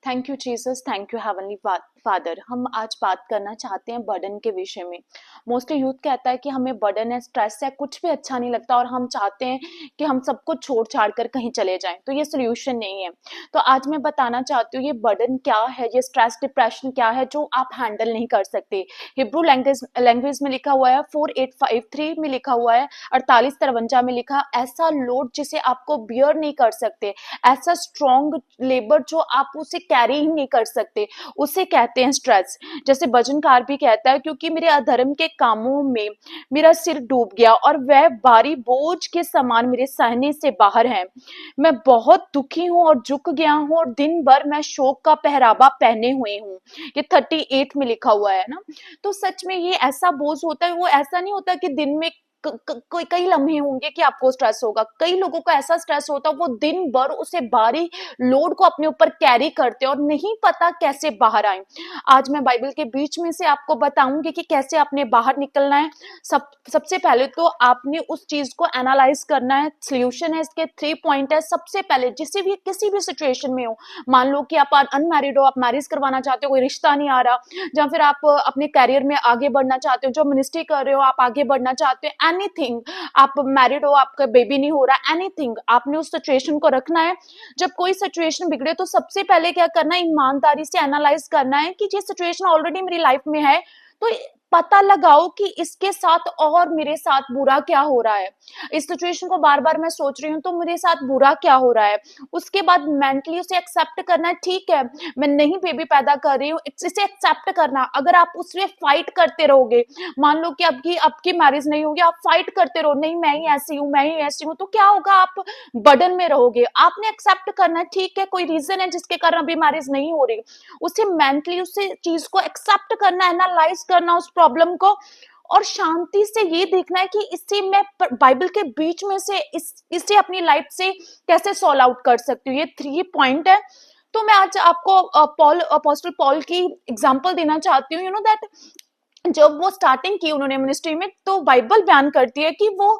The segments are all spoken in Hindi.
Thank you Jesus, thank you heavenly father. हम आज बात करना चाहते हैं बर्डन के विषय में। मोस्टली यूथ कहता है कि हमें बर्डन है, स्ट्रेस है, कुछ भी अच्छा नहीं लगता और हम चाहते हैं कि हम सब कुछ छोड़ छाड़ कर कहीं चले जाएं। तो ये सोल्यूशन नहीं है। तो आज मैं बताना चाहती हूँ ये बर्डन क्या है, ये स्ट्रेस डिप्रेशन क्या है जो आप हैंडल नहीं कर सकते। हिब्रू लैंग्वेज में लिखा हुआ है, 4853 में लिखा हुआ है, 4853 में लिखा, ऐसा लोड जिसे आपको बियर नहीं कर सकते, ऐसा स्ट्रॉन्ग लेबर जो आप उसे कैरी ही नहीं कर सकते, उसे कहते हैं स्ट्रेस। जैसे भजनकार भी कहता है, क्योंकि मेरे अधर्म के कामों में मेरा सिर डूब गया और वह भारी बोझ के समान मेरे सहने से बाहर है। मैं बहुत दुखी हूँ और झुक गया हूँ और दिन भर मैं शोक का पहरावा पहने हुए हूँ। ये 38 में लिखा हुआ है ना। तो सच में ये ऐसा बोझ होता है, वो ऐसा नहीं होता कि दिन में कोई कई लम्हे होंगे कि आपको स्ट्रेस होगा। कई लोगों को ऐसा स्ट्रेस होता है वो दिन भर उसे भारी लोड को अपने ऊपर कैरी करते हैं और नहीं पता कैसे बाहर आए। आज मैं बाइबल के बीच में से आपको बताऊंगी कि कैसे आपने बाहर निकलना है। सबसे पहले तो आपने उस चीज को एनालाइज करना है। सोल्यूशन है इसके 3 पॉइंट है। सबसे पहले किसी भी सिचुएशन में हो, मान लो कि आप अनमैरिड हो, आप मैरिज करवाना चाहते हो, कोई रिश्ता नहीं आ रहा, या फिर आप अपने करियर में आगे बढ़ना चाहते हो, जो मिनिस्ट्री कर रहे हो आप आगे बढ़ना चाहते हो, एनीथिंग, आप मैरिड हो, आपका बेबी नहीं हो रहा, एनीथिंग, आपने उस सिचुएशन को रखना है। जब कोई सिचुएशन बिगड़े तो सबसे पहले क्या करना है, ईमानदारी से एनालाइज करना है कि ये सिचुएशन ऑलरेडी मेरी लाइफ में है, तो पता लगाओ कि इसके साथ और मेरे साथ बुरा क्या हो रहा है। इस सिचुएशन को बार बार मैं सोच रही हूँ तो मेरे साथ बुरा क्या हो रहा है। उसके बाद मेंटली उसे एक्सेप्ट करना है। ठीक है, मैं नहीं बेबी पैदा कर रही हूँ, इसे एक्सेप्ट करना। अगर आप उसमें फाइट करते रहोगे, मान लो कि आपकी मैरिज नहीं होगी, आप फाइट करते रहो, नहीं मैं ही ऐसी हूँ, मैं ही ऐसी हूँ, तो क्या होगा, आप बर्डन में रहोगे। आपने एक्सेप्ट करना है, ठीक है कोई रीजन है जिसके कारण अभी मैरिज नहीं हो रही, उसे मेंटली उसे चीज को एक्सेप्ट करना, एनालाइज करना उस प्रॉब्लम को, और शांति से ये देखना है कि इससे मैं बाइबल के बीच में से इसे अपनी लाइफ से कैसे सॉल्व आउट कर सकती हूँ। ये 3 पॉइंट है। तो मैं आज आपको अपोस्टल पॉल की एग्जांपल देना चाहती हूँ। यू नो दैट जब वो स्टार्टिंग की उन्होंने मिनिस्ट्री में, तो बाइबल बयान करती है कि वो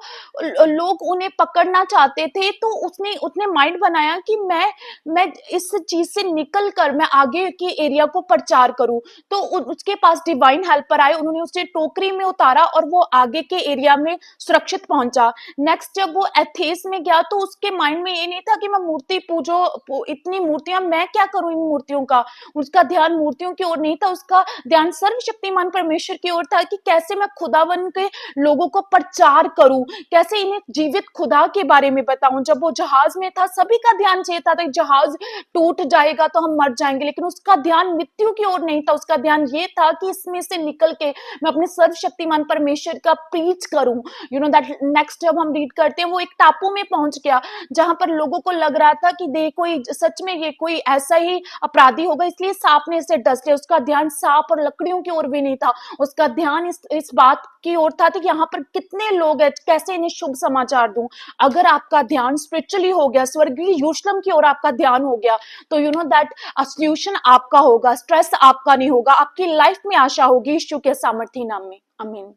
लोग उन्हें पकड़ना चाहते थे, तो उसने माइंड बनाया कि मैं इस चीज से निकल कर मैं आगे के एरिया को प्रचार करूं। तो उसके पास डिवाइन हेल्पर आए, उन्होंने उसे टोकरी में उतारा और वो आगे के एरिया में सुरक्षित पहुंचा। नेक्स्ट जब वो एथेंस में गया तो उसके माइंड में ये नहीं था कि मैं मूर्ति इतनी मूर्तियां मैं क्या करूं इन मूर्तियों का। उसका ध्यान मूर्तियों की ओर नहीं था, उसका ध्यान सर्वशक्तिमान परमेश्वर की ओर था कि कैसे मैं खुदावन के लोगों को प्रचार करूं, कैसे इन्हें जीवित खुदा के बारे में बताऊं। जब वो जहाज में था सभी का ध्यान ये था कि जहाज टूट जाएगा तो हम मर जाएंगे, लेकिन उसका ध्यान मृत्यु की ओर नहीं था। उसका ध्यान ये था कि इसमें से निकल के मैं अपने सर्वशक्तिमान परमेश्वर का प्रीच करूं। यू नो दैट नेक्स्ट जब हम रीड करते हैं, वो एक टापू में पहुंच गया जहां पर लोगों को लग रहा था कि देखो सच में ये कोई ऐसा ही अपराधी होगा, इसलिए सांप ने इसे डस लिया। उसका ध्यान सांप और लकड़ियों की ओर भी नहीं था, उसका ध्यान इस बात की ओर था कि यहाँ पर कितने लोग हैं, कैसे इन्हें शुभ समाचार दूं। अगर आपका ध्यान स्पिरिचुअली हो गया, स्वर्गीय यरूशलेम की ओर आपका ध्यान हो गया, तो यू नो दैट सॉल्यूशन आपका होगा, स्ट्रेस आपका नहीं होगा, आपकी लाइफ में आशा होगी। यीशु के सामर्थी नाम में, आमीन।